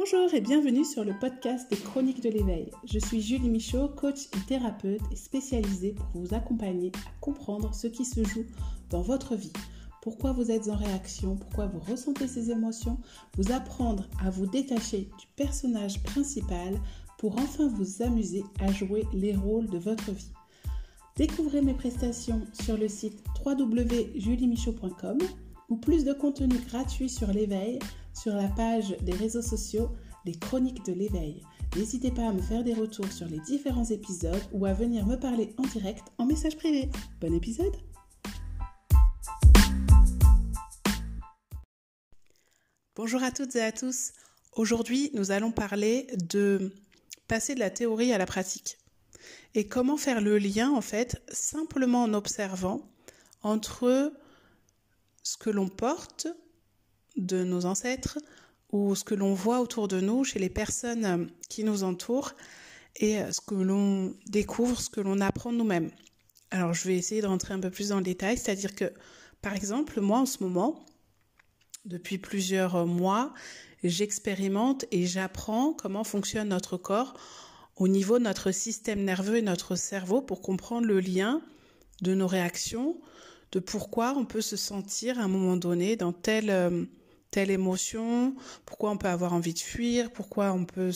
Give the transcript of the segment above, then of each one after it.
Bonjour et bienvenue sur le podcast des Chroniques de l'éveil. Je suis Julie Michaud, coach et thérapeute et spécialisée pour vous accompagner à comprendre ce qui se joue dans votre vie. Pourquoi vous êtes en réaction, pourquoi vous ressentez ces émotions, vous apprendre à vous détacher du personnage principal pour enfin vous amuser à jouer les rôles de votre vie. Découvrez mes prestations sur le site www.juliemichaud.com ou plus de contenu gratuit sur l'éveil sur la page des réseaux sociaux Les Chroniques de l'éveil. N'hésitez pas à me faire des retours sur les différents épisodes ou à venir me parler en direct en message privé. Bon épisode! Bonjour à toutes et à tous. Aujourd'hui, nous allons parler de passer de la théorie à la pratique. Et comment faire le lien, en fait, simplement en observant entre ce que l'on porte de nos ancêtres ou ce que l'on voit autour de nous, chez les personnes qui nous entourent et ce que l'on découvre, ce que l'on apprend nous-mêmes. Alors, je vais essayer de rentrer un peu plus dans le détail, c'est-à-dire que, par exemple, moi, en ce moment, depuis plusieurs mois, j'expérimente et j'apprends comment fonctionne notre corps au niveau de notre système nerveux et notre cerveau pour comprendre le lien de nos réactions, de pourquoi on peut se sentir à un moment donné dans telle émotion, pourquoi on peut avoir envie de fuir, pourquoi on peut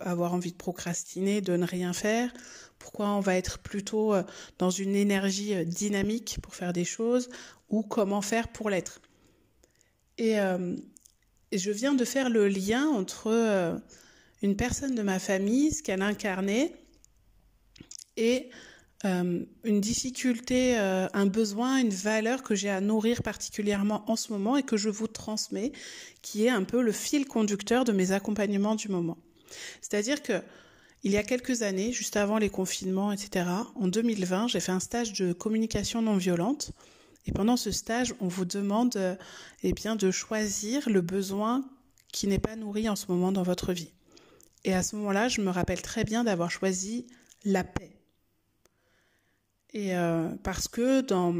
avoir envie de procrastiner, de ne rien faire, pourquoi on va être plutôt dans une énergie dynamique pour faire des choses ou comment faire pour l'être. Et je viens de faire le lien entre une personne de ma famille, ce qu'elle incarnait, et une difficulté, un besoin, une valeur que j'ai à nourrir particulièrement en ce moment et que je vous transmets, qui est un peu le fil conducteur de mes accompagnements du moment. C'est-à-dire que il y a quelques années, juste avant les confinements, etc., en 2020, j'ai fait un stage de communication non violente. Et pendant ce stage, on vous demande de choisir le besoin qui n'est pas nourri en ce moment dans votre vie. Et à ce moment-là, je me rappelle très bien d'avoir choisi la paix. Et parce que dans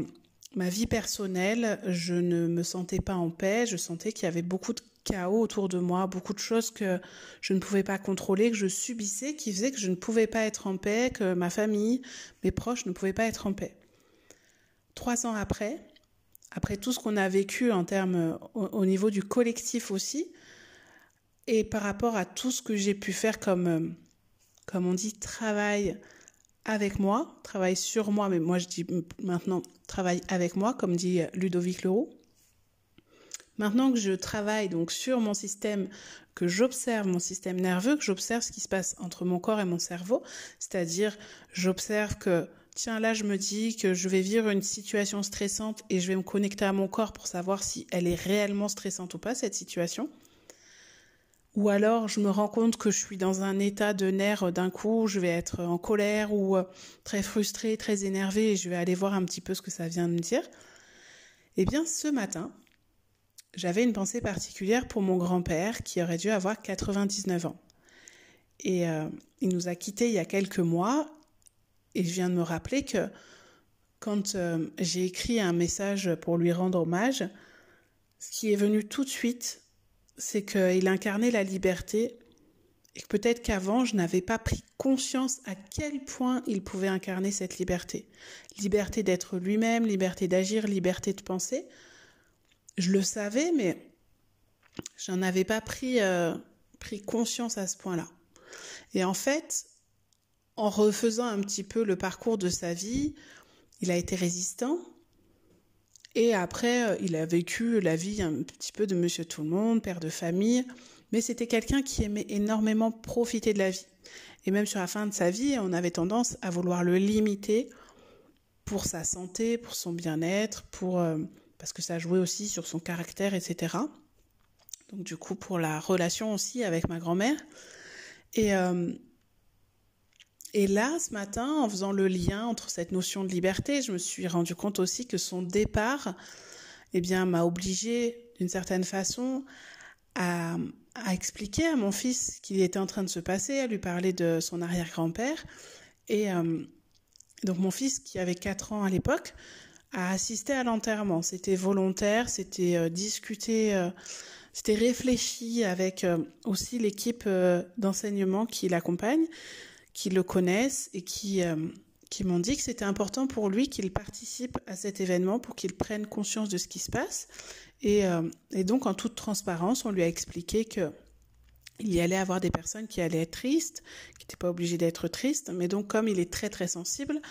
ma vie personnelle, je ne me sentais pas en paix, je sentais qu'il y avait beaucoup de chaos autour de moi, beaucoup de choses que je ne pouvais pas contrôler, que je subissais, qui faisaient que je ne pouvais pas être en paix, que ma famille, mes proches ne pouvaient pas être en paix. 3 ans après tout ce qu'on a vécu en termes au niveau du collectif aussi, et par rapport à tout ce que j'ai pu faire comme on dit, travail avec moi, travail sur moi, mais moi je dis maintenant travail avec moi, comme dit Ludovic Leroux. Maintenant que je travaille donc sur mon système, que j'observe mon système nerveux, que j'observe ce qui se passe entre mon corps et mon cerveau, c'est-à-dire j'observe que tiens là je me dis que je vais vivre une situation stressante et je vais me connecter à mon corps pour savoir si elle est réellement stressante ou pas cette situation. Ou alors, je me rends compte que je suis dans un état de nerfs d'un coup, je vais être en colère ou très frustrée, très énervée et je vais aller voir un petit peu ce que ça vient de me dire. Eh bien, ce matin, j'avais une pensée particulière pour mon grand-père qui aurait dû avoir 99 ans. Et il nous a quittés il y a quelques mois et je viens de me rappeler que quand j'ai écrit un message pour lui rendre hommage, ce qui est venu tout de suite, c'est qu'il incarnait la liberté et que peut-être qu'avant, je n'avais pas pris conscience à quel point il pouvait incarner cette liberté. Liberté d'être lui-même, liberté d'agir, liberté de penser. Je le savais, mais je n'en avais pas pris conscience à ce point-là. Et en fait, en refaisant un petit peu le parcours de sa vie, il a été résistant. Et après, il a vécu la vie un petit peu de monsieur tout le monde, père de famille, mais c'était quelqu'un qui aimait énormément profiter de la vie. Et même sur la fin de sa vie, on avait tendance à vouloir le limiter pour sa santé, pour son bien-être, parce que ça jouait aussi sur son caractère, etc. Donc du coup, pour la relation aussi avec ma grand-mère. Et là, ce matin, en faisant le lien entre cette notion de liberté, je me suis rendu compte aussi que son départ m'a obligée, d'une certaine façon, à expliquer à mon fils ce qui était en train de se passer, à lui parler de son arrière-grand-père. Et donc mon fils, qui avait 4 ans à l'époque, a assisté à l'enterrement. C'était volontaire, c'était discuté, c'était réfléchi avec aussi l'équipe d'enseignement qui l'accompagne, qui le connaissent et qui m'ont dit que c'était important pour lui qu'il participe à cet événement pour qu'il prenne conscience de ce qui se passe. Et donc, en toute transparence, on lui a expliqué qu'il y allait avoir des personnes qui allaient être tristes, qui n'étaient pas obligées d'être tristes. Mais donc, comme il est très, très sensible,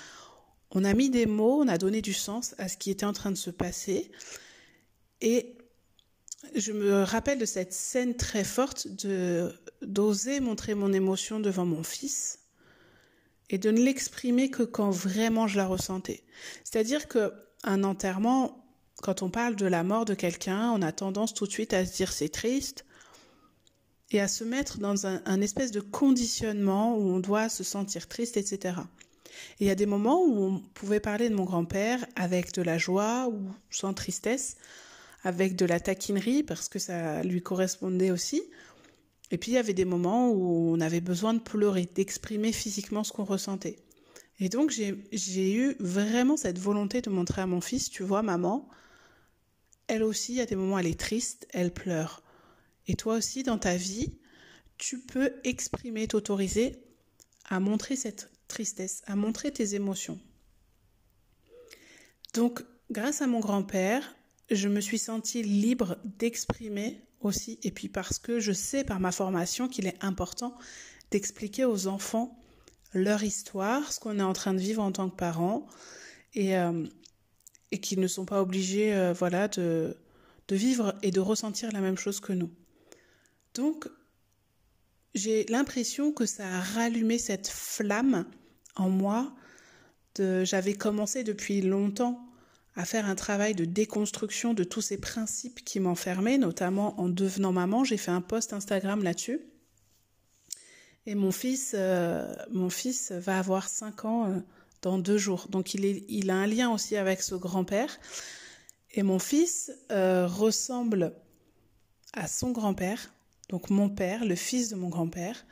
on a mis des mots, on a donné du sens à ce qui était en train de se passer. Et je me rappelle de cette scène très forte d'oser montrer mon émotion devant mon fils et de ne l'exprimer que quand vraiment je la ressentais. C'est-à-dire qu'un enterrement, quand on parle de la mort de quelqu'un, on a tendance tout de suite à se dire c'est triste et à se mettre dans un espèce de conditionnement où on doit se sentir triste, etc. Et il y a des moments où on pouvait parler de mon grand-père avec de la joie ou sans tristesse, avec de la taquinerie parce que ça lui correspondait aussi. Et puis il y avait des moments où on avait besoin de pleurer, d'exprimer physiquement ce qu'on ressentait. Et donc j'ai eu vraiment cette volonté de montrer à mon fils, tu vois maman, elle aussi, il y a des moments où elle est triste, elle pleure. Et toi aussi, dans ta vie, tu peux exprimer, t'autoriser à montrer cette tristesse, à montrer tes émotions. Donc, grâce à mon grand-père, je me suis sentie libre d'exprimer aussi, et puis parce que je sais par ma formation qu'il est important d'expliquer aux enfants leur histoire, ce qu'on est en train de vivre en tant que parents, et qu'ils ne sont pas obligés de vivre et de ressentir la même chose que nous. Donc, j'ai l'impression que ça a rallumé cette flamme en moi. J'avais commencé depuis longtemps à faire un travail de déconstruction de tous ces principes qui m'enfermaient, notamment en devenant maman. J'ai fait un post Instagram là-dessus. Et mon fils va avoir 5 ans dans 2 jours. Donc il a un lien aussi avec ce grand-père. Et mon fils ressemble à son grand-père, donc mon père, le fils de mon grand-père.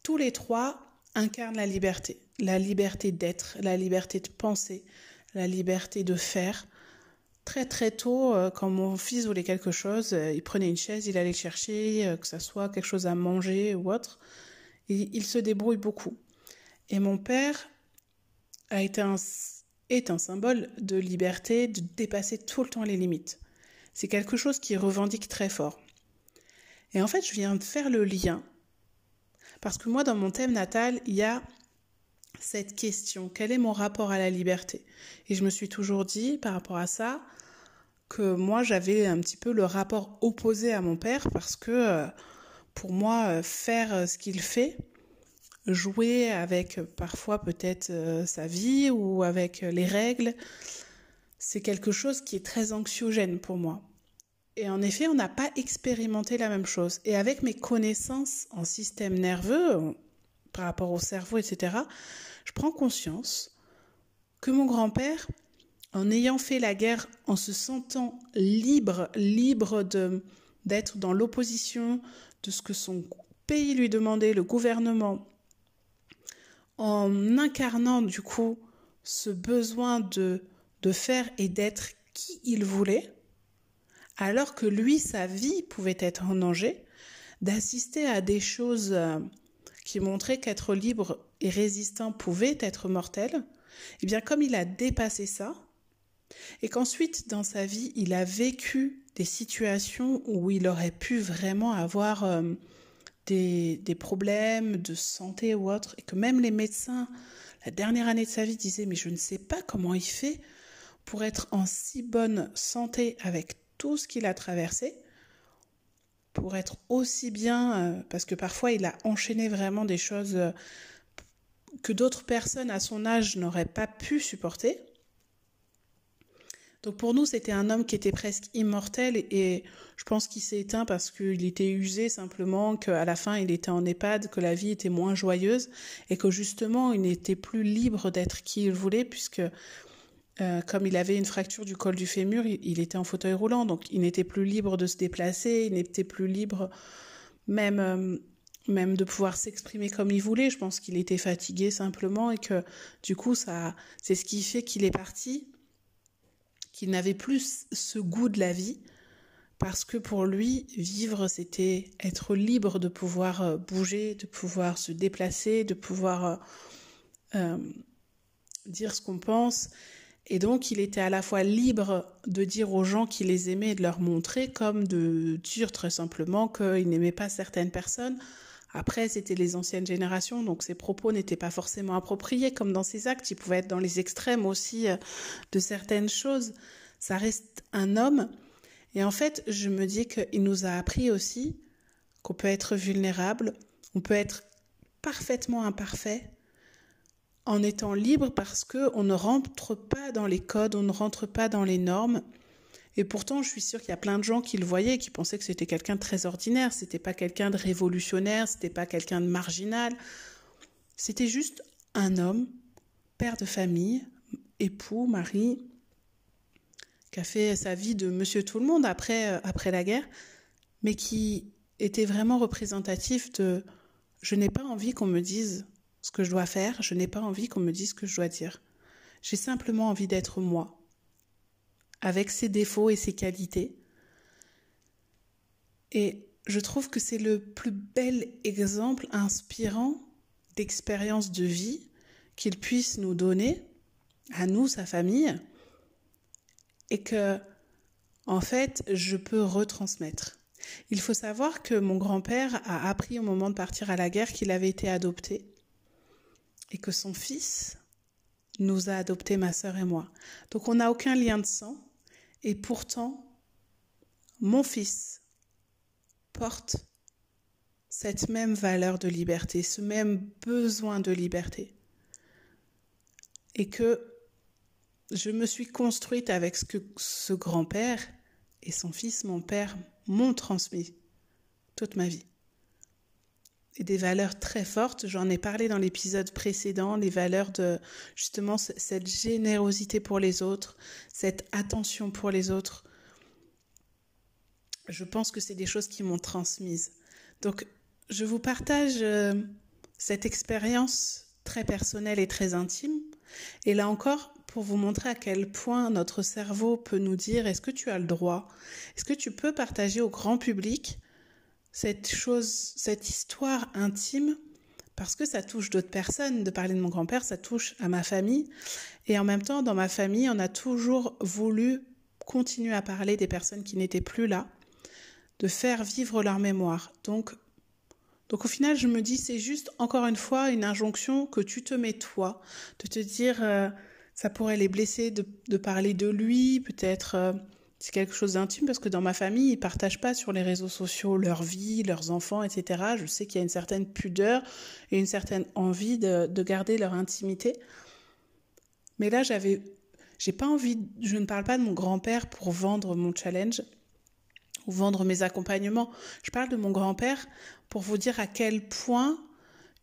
Tous les 3 incarnent la liberté d'être, la liberté de penser, la liberté de faire. Très très tôt, quand mon fils voulait quelque chose, il prenait une chaise, il allait le chercher, que ça soit quelque chose à manger ou autre. Et il se débrouille beaucoup. Et mon père est un symbole de liberté, de dépasser tout le temps les limites. C'est quelque chose qui revendique très fort. Et en fait, je viens de faire le lien, parce que moi, dans mon thème natal, il y a cette question, quel est mon rapport à la liberté? Et je me suis toujours dit, par rapport à ça, que moi, j'avais un petit peu le rapport opposé à mon père, parce que pour moi, faire ce qu'il fait, jouer avec parfois peut-être sa vie ou avec les règles, c'est quelque chose qui est très anxiogène pour moi. Et en effet, on n'a pas expérimenté la même chose. Et avec mes connaissances en système nerveux, par rapport au cerveau, etc., je prends conscience que mon grand-père, en ayant fait la guerre, en se sentant libre d'être dans l'opposition de ce que son pays lui demandait, le gouvernement, en incarnant du coup ce besoin de faire et d'être qui il voulait, alors que lui, sa vie pouvait être en danger, d'assister à des choses qui montraient qu'être libre et résistant pouvait être mortel, et bien comme il a dépassé ça, et qu'ensuite dans sa vie, il a vécu des situations où il aurait pu vraiment avoir des problèmes de santé ou autre, et que même les médecins, la dernière année de sa vie, disaient « mais je ne sais pas comment il fait pour être en si bonne santé avec tout ce qu'il a traversé, pour être aussi bien, parce que parfois il a enchaîné vraiment des choses que d'autres personnes à son âge n'auraient pas pu supporter. » Donc pour nous, c'était un homme qui était presque immortel et je pense qu'il s'est éteint parce qu'il était usé simplement, qu'à la fin il était en EHPAD, que la vie était moins joyeuse et que justement il n'était plus libre d'être qui il voulait puisque comme il avait une fracture du col du fémur, il était en fauteuil roulant, donc il n'était plus libre de se déplacer, il n'était plus libre même de pouvoir s'exprimer comme il voulait. Je pense qu'il était fatigué simplement et que du coup, c'est ce qui fait qu'il est parti, qu'il n'avait plus ce goût de la vie parce que pour lui, vivre, c'était être libre de pouvoir bouger, de pouvoir se déplacer, de pouvoir dire ce qu'on pense. Et donc, il était à la fois libre de dire aux gens qu'il les aimait et de leur montrer, comme de dire très simplement qu'il n'aimait pas certaines personnes. Après, c'était les anciennes générations, donc ses propos n'étaient pas forcément appropriés, comme dans ses actes. Il pouvait être dans les extrêmes aussi de certaines choses. Ça reste un homme. Et en fait, je me dis qu'il nous a appris aussi qu'on peut être vulnérable, on peut être parfaitement imparfait, en étant libre parce qu'on ne rentre pas dans les codes, on ne rentre pas dans les normes. Et pourtant, je suis sûre qu'il y a plein de gens qui le voyaient et qui pensaient que c'était quelqu'un de très ordinaire. C'était pas quelqu'un de révolutionnaire, c'était pas quelqu'un de marginal. C'était juste un homme, père de famille, époux, mari, qui a fait sa vie de monsieur tout le monde après la guerre, mais qui était vraiment représentatif de « je n'ai pas envie qu'on me dise ce que je dois faire, je n'ai pas envie qu'on me dise ce que je dois dire. J'ai simplement envie d'être moi, avec ses défauts et ses qualités. » Et je trouve que c'est le plus bel exemple inspirant d'expérience de vie qu'il puisse nous donner, à nous, sa famille, et que, en fait, je peux retransmettre. Il faut savoir que mon grand-père a appris au moment de partir à la guerre qu'il avait été adopté et que son fils nous a adoptés, ma sœur et moi. Donc on n'a aucun lien de sang et pourtant, mon fils porte cette même valeur de liberté, ce même besoin de liberté. Et que je me suis construite avec ce que ce grand-père et son fils, mon père, m'ont transmis toute ma vie. Et des valeurs très fortes, j'en ai parlé dans l'épisode précédent, les valeurs de justement cette générosité pour les autres, cette attention pour les autres. Je pense que c'est des choses qui m'ont transmise. Donc, je vous partage cette expérience très personnelle et très intime. Et là encore, pour vous montrer à quel point notre cerveau peut nous dire « Est-ce que tu as le droit ? Est-ce que tu peux partager au grand public cette histoire intime ?» Parce que ça touche d'autres personnes. De parler de mon grand-père, ça touche à ma famille. Et en même temps, dans ma famille, on a toujours voulu continuer à parler des personnes qui n'étaient plus là, de faire vivre leur mémoire. Donc au final, je me dis, c'est juste, encore une fois, une injonction que tu te mets toi, de te dire, ça pourrait les blesser de parler de lui, peut-être c'est quelque chose d'intime, parce que dans ma famille, ils partagent pas sur les réseaux sociaux leur vie, leurs enfants, etc. Je sais qu'il y a une certaine pudeur et une certaine envie de garder leur intimité. Mais là, j'ai pas envie, je ne parle pas de mon grand-père pour vendre mon challenge, ou vendre mes accompagnements. Je parle de mon grand-père pour vous dire à quel point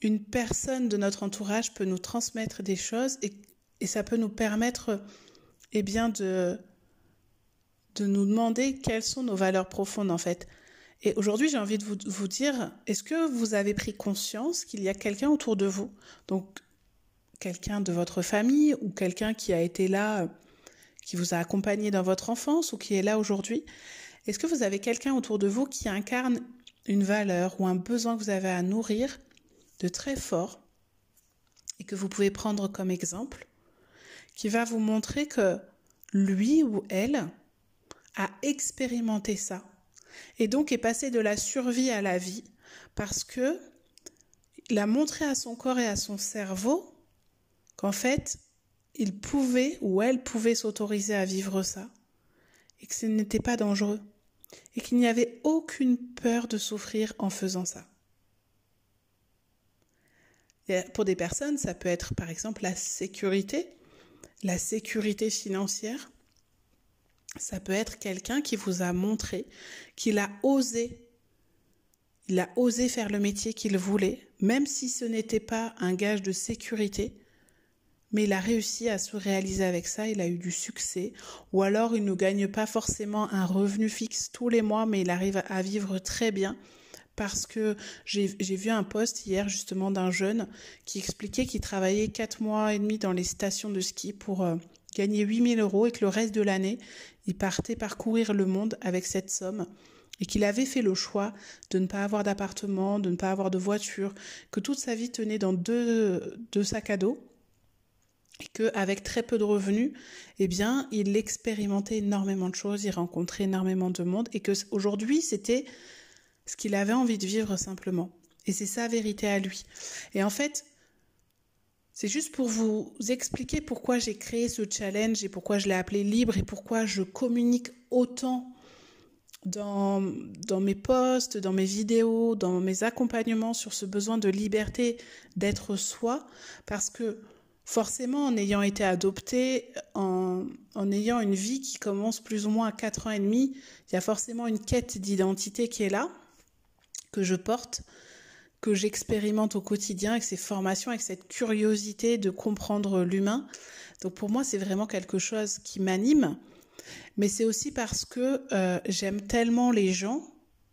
une personne de notre entourage peut nous transmettre des choses et ça peut nous permettre de nous demander quelles sont nos valeurs profondes en fait. Et aujourd'hui, j'ai envie de vous dire, est-ce que vous avez pris conscience qu'il y a quelqu'un autour de vous, donc quelqu'un de votre famille ou quelqu'un qui a été là, qui vous a accompagné dans votre enfance ou qui est là aujourd'hui? Est-ce que vous avez quelqu'un autour de vous qui incarne une valeur ou un besoin que vous avez à nourrir de très fort et que vous pouvez prendre comme exemple, qui va vous montrer que lui ou elle a expérimenté ça et donc est passé de la survie à la vie parce que il a montré à son corps et à son cerveau qu'en fait, il pouvait ou elle pouvait s'autoriser à vivre ça et que ce n'était pas dangereux. Et qu'il n'y avait aucune peur de souffrir en faisant ça. Et pour des personnes, ça peut être par exemple la sécurité financière. Ça peut être quelqu'un qui vous a montré qu'il a osé faire le métier qu'il voulait, même si ce n'était pas un gage de sécurité, mais il a réussi à se réaliser avec ça, il a eu du succès, ou alors il ne gagne pas forcément un revenu fixe tous les mois, mais il arrive à vivre très bien, parce que j'ai vu un post hier justement d'un jeune qui expliquait qu'il travaillait 4 mois et demi dans les stations de ski pour gagner 8 000 € et que le reste de l'année, il partait parcourir le monde avec cette somme et qu'il avait fait le choix de ne pas avoir d'appartement, de ne pas avoir de voiture, que toute sa vie tenait dans deux sacs à dos et qu'avec très peu de revenus, eh bien, il expérimentait énormément de choses, il rencontrait énormément de monde et qu'aujourd'hui, c'était ce qu'il avait envie de vivre simplement. Et c'est sa vérité à lui. Et en fait, c'est juste pour vous expliquer pourquoi j'ai créé ce challenge et pourquoi je l'ai appelé libre et pourquoi je communique autant dans mes posts, dans mes vidéos, dans mes accompagnements sur ce besoin de liberté d'être soi, parce que forcément, en ayant été adoptée, en ayant une vie qui commence plus ou moins à 4 ans et demi, il y a forcément une quête d'identité qui est là, que je porte, que j'expérimente au quotidien avec ces formations, avec cette curiosité de comprendre l'humain. Donc pour moi, c'est vraiment quelque chose qui m'anime. Mais c'est aussi parce que j'aime tellement les gens,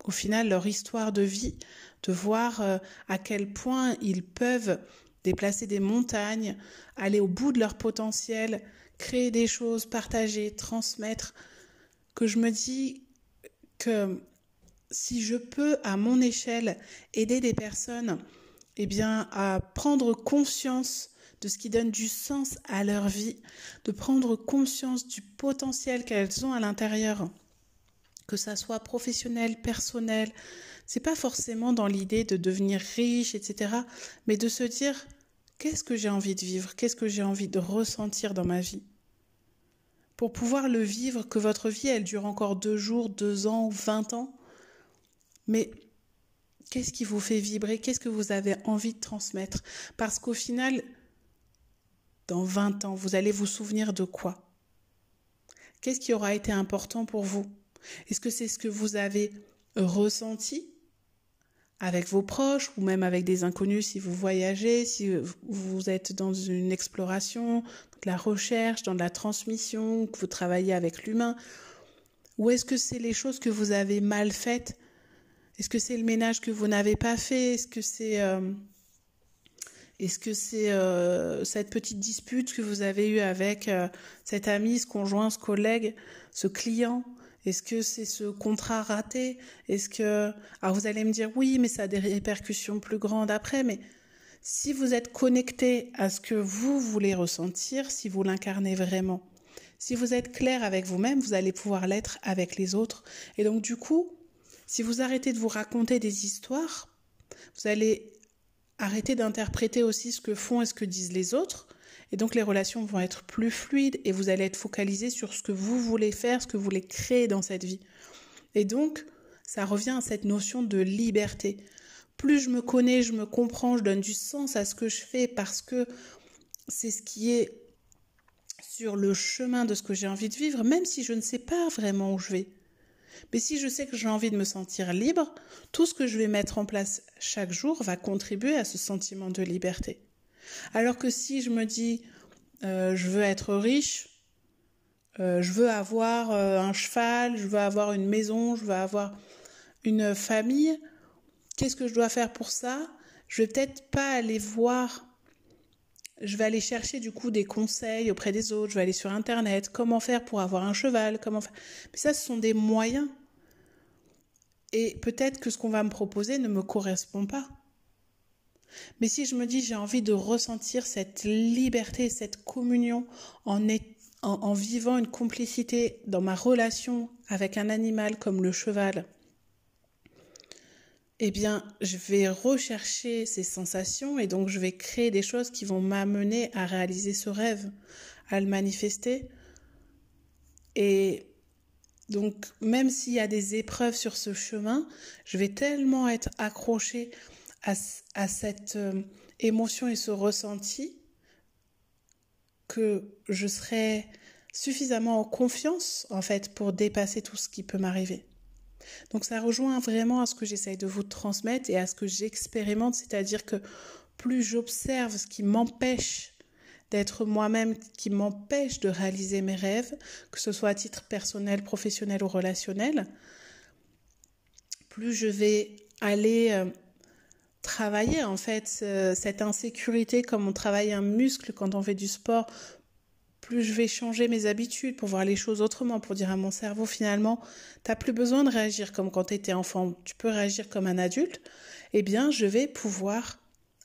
au final, leur histoire de vie, de voir à quel point ils peuvent déplacer des montagnes, aller au bout de leur potentiel, créer des choses, partager, transmettre, que je me dis que si je peux, à mon échelle, aider des personnes eh bien, à prendre conscience de ce qui donne du sens à leur vie, de prendre conscience du potentiel qu'elles ont à l'intérieur, que ça soit professionnel, personnel, c'est pas forcément dans l'idée de devenir riche, etc., mais de se dire qu'est-ce que j'ai envie de vivre, qu'est-ce que j'ai envie de ressentir dans ma vie. Pour pouvoir le vivre, que votre vie, elle dure encore 2 jours, 2 ans ou 20 ans, mais qu'est-ce qui vous fait vibrer? Qu'est-ce que vous avez envie de transmettre? Parce qu'au final, dans 20 ans, vous allez vous souvenir de quoi? Qu'est-ce qui aura été important pour vous? Est-ce que c'est ce que vous avez ressenti avec vos proches ou même avec des inconnus si vous voyagez, si vous êtes dans une exploration, de la recherche, dans de la transmission, que vous travaillez avec l'humain? Ou est-ce que c'est les choses que vous avez mal faites? Est-ce que c'est le ménage que vous n'avez pas fait? Est-ce que c'est cette petite dispute que vous avez eue avec cet ami, ce conjoint, ce collègue, ce client? Est-ce que c'est ce contrat raté? Alors vous allez me dire oui, mais ça a des répercussions plus grandes après. Mais si vous êtes connecté à ce que vous voulez ressentir, si vous l'incarnez vraiment, si vous êtes clair avec vous-même, vous allez pouvoir l'être avec les autres. Et donc du coup, si vous arrêtez de vous raconter des histoires, vous allez arrêter d'interpréter aussi ce que font et ce que disent les autres. Et donc les relations vont être plus fluides et vous allez être focalisé sur ce que vous voulez faire, ce que vous voulez créer dans cette vie. Et donc, ça revient à cette notion de liberté. Plus je me connais, je me comprends, je donne du sens à ce que je fais parce que c'est ce qui est sur le chemin de ce que j'ai envie de vivre, même si je ne sais pas vraiment où je vais. Mais si je sais que j'ai envie de me sentir libre, tout ce que je vais mettre en place chaque jour va contribuer à ce sentiment de liberté. Alors que si je me dis je veux être riche, je veux avoir un cheval, je veux avoir une maison, je veux avoir une famille, qu'est-ce que je dois faire pour ça? Je vais peut-être pas aller voir, je vais aller chercher du coup des conseils auprès des autres, je vais aller sur internet, comment faire pour avoir un cheval, Mais ça, ce sont des moyens. Et peut-être que ce qu'on va me proposer ne me correspond pas. Mais si je me dis j'ai envie de ressentir cette liberté, cette communion en vivant une complicité dans ma relation avec un animal comme le cheval, eh bien je vais rechercher ces sensations et donc je vais créer des choses qui vont m'amener à réaliser ce rêve, à le manifester. Et donc même s'il y a des épreuves sur ce chemin, je vais tellement être accrochée à cette émotion et ce ressenti que je serai suffisamment en confiance en fait pour dépasser tout ce qui peut m'arriver. Donc ça rejoint vraiment à ce que j'essaye de vous transmettre et à ce que j'expérimente, c'est-à-dire que plus j'observe ce qui m'empêche d'être moi-même, qui m'empêche de réaliser mes rêves, que ce soit à titre personnel, professionnel ou relationnel, plus je vais aller travailler en fait cette insécurité comme on travaille un muscle quand on fait du sport plus je vais changer mes habitudes pour voir les choses autrement, pour dire à mon cerveau finalement, t'as plus besoin de réagir comme quand tu étais enfant, tu peux réagir comme un adulte, eh bien je vais pouvoir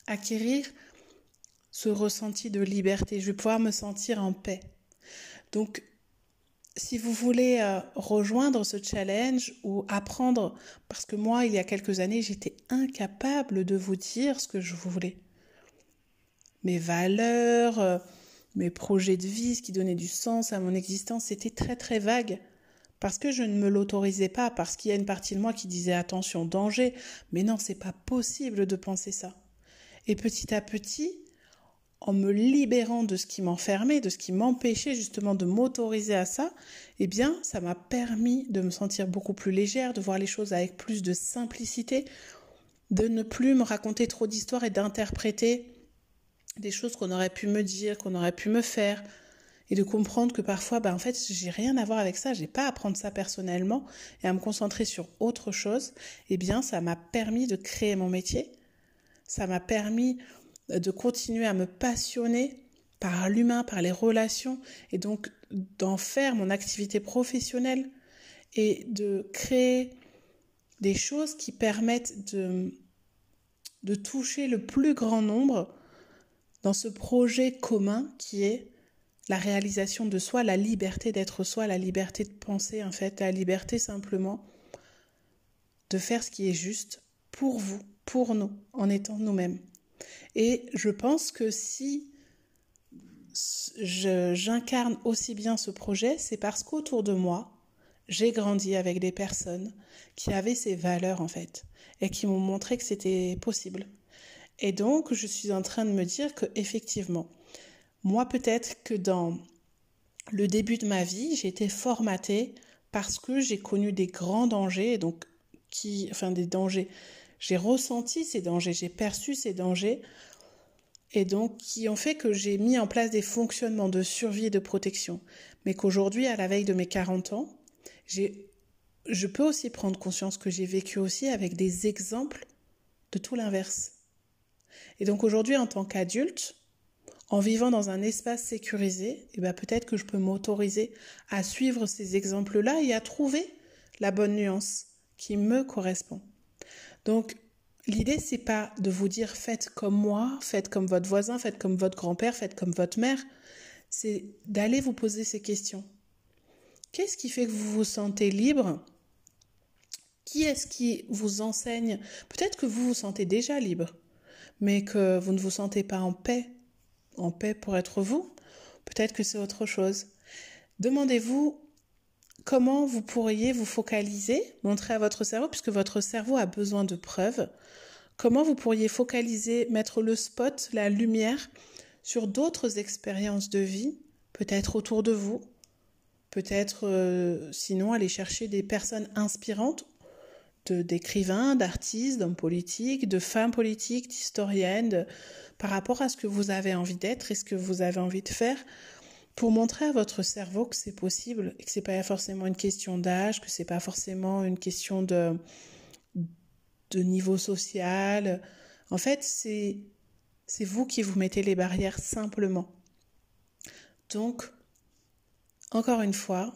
acquérir ce ressenti de liberté, je vais pouvoir me sentir en paix. Donc, si vous voulez rejoindre ce challenge ou apprendre, parce que moi, il y a quelques années, j'étais incapable de vous dire ce que je voulais. Mes valeurs, mes projets de vie, ce qui donnait du sens à mon existence, c'était très très vague. Parce que je ne me l'autorisais pas, parce qu'il y a une partie de moi qui disait attention, danger. Mais non, c'est pas possible de penser ça. Et petit à petit, en me libérant de ce qui m'enfermait, de ce qui m'empêchait justement de m'autoriser à ça, eh bien, ça m'a permis de me sentir beaucoup plus légère, de voir les choses avec plus de simplicité, de ne plus me raconter trop d'histoires et d'interpréter des choses qu'on aurait pu me dire, qu'on aurait pu me faire, et de comprendre que parfois, en fait, j'ai rien à voir avec ça, j'ai pas à prendre ça personnellement et à me concentrer sur autre chose. Eh bien, ça m'a permis de créer mon métier, ça m'a permis de continuer à me passionner par l'humain, par les relations, et donc d'en faire mon activité professionnelle et de créer des choses qui permettent de toucher le plus grand nombre dans ce projet commun qui est la réalisation de soi, la liberté d'être soi, la liberté de penser en fait, la liberté simplement de faire ce qui est juste pour vous, pour nous, en étant nous-mêmes. Et je pense que si j'incarne aussi bien ce projet, c'est parce qu'autour de moi, j'ai grandi avec des personnes qui avaient ces valeurs en fait, et qui m'ont montré que c'était possible. Et donc, je suis en train de me dire que effectivement, moi peut-être que dans le début de ma vie, j'ai été formatée parce que j'ai connu des grands dangers, et donc des dangers. J'ai ressenti ces dangers, j'ai perçu ces dangers, et donc qui ont fait que j'ai mis en place des fonctionnements de survie et de protection. Mais qu'aujourd'hui, à la veille de mes 40 ans, je peux aussi prendre conscience que j'ai vécu aussi avec des exemples de tout l'inverse. Et donc aujourd'hui, en tant qu'adulte, en vivant dans un espace sécurisé, peut-être que je peux m'autoriser à suivre ces exemples-là et à trouver la bonne nuance qui me correspond. Donc, l'idée, c'est pas de vous dire faites comme moi, faites comme votre voisin, faites comme votre grand-père, faites comme votre mère. C'est d'aller vous poser ces questions. Qu'est-ce qui fait que vous vous sentez libre ? Qui est-ce qui vous enseigne ? Peut-être que vous vous sentez déjà libre, mais que vous ne vous sentez pas en paix pour être vous. Peut-être que c'est autre chose. Demandez-vous comment vous pourriez vous focaliser, montrer à votre cerveau, puisque votre cerveau a besoin de preuves, comment vous pourriez focaliser, mettre le spot, la lumière sur d'autres expériences de vie, peut-être autour de vous, peut-être sinon aller chercher des personnes inspirantes, d'écrivains, d'artistes, d'hommes politiques, de femmes politiques, d'historiennes, par rapport à ce que vous avez envie d'être et ce que vous avez envie de faire, pour montrer à votre cerveau que c'est possible et que c'est pas forcément une question d'âge, que c'est pas forcément une question de niveau social. En fait, c'est vous qui vous mettez les barrières simplement. Donc, encore une fois,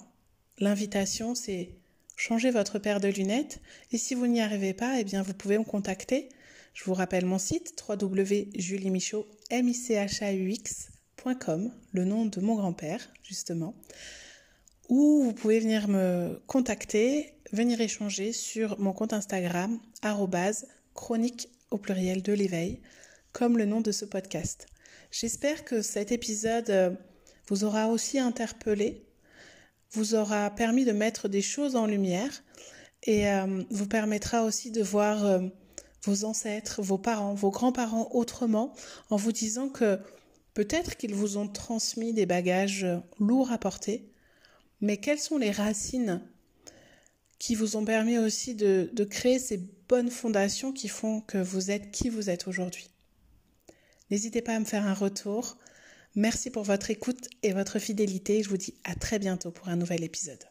l'invitation, c'est changer votre paire de lunettes. Et si vous n'y arrivez pas, vous pouvez me contacter. Je vous rappelle mon site www.juliemichaux.com, le nom de mon grand-père, justement, où vous pouvez venir me contacter, venir échanger sur mon compte Instagram, @chronique au pluriel de l'éveil, comme le nom de ce podcast. J'espère que cet épisode vous aura aussi interpellé, vous aura permis de mettre des choses en lumière et vous permettra aussi de voir vos ancêtres, vos parents, vos grands-parents autrement, en vous disant que peut-être qu'ils vous ont transmis des bagages lourds à porter, mais quelles sont les racines qui vous ont permis aussi de créer ces bonnes fondations qui font que vous êtes qui vous êtes aujourd'hui. N'hésitez pas à me faire un retour. Merci pour votre écoute et votre fidélité. Je vous dis à très bientôt pour un nouvel épisode.